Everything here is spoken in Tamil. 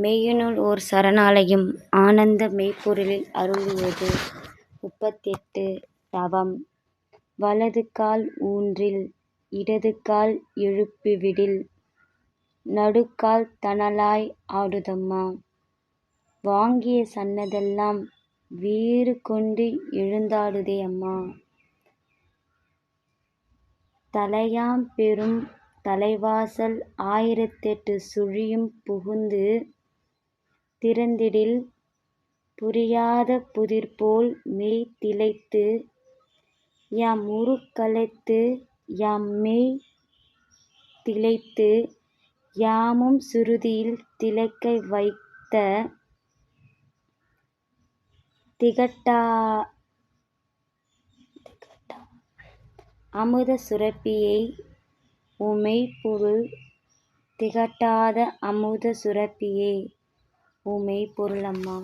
மெய்யினுள் ஓர் சரணாலயம் ஆனந்த மெய்ப்பொருளில் அருளியது. 38. தவம். வலதுகால் ஊன்றில் இடதுகால் எழுப்பிவிடில் நடுக்கால் தணலாய் ஆடுதம்மா. வாங்கிய சன்னதெல்லாம் வீறு கொண்டு எழுந்தாடுதே அம்மா. தலையாம் பெரும் தலைவாசல் 1008 சுழியும் புகுந்து திறந்திடில் புரியாத புதிர்போல் மெய் திளைத்து யாம் உருக்கலைத்து யாம்மெய் திளைத்து யாமும் சுருதியில் திளைக்க வைத்த திகட்டா அமுத சுரப்பியை உமெய்ப்பொருள் திகட்டாத அமுத சுரப்பியே உமெய்ப்பொருள் அம்மா.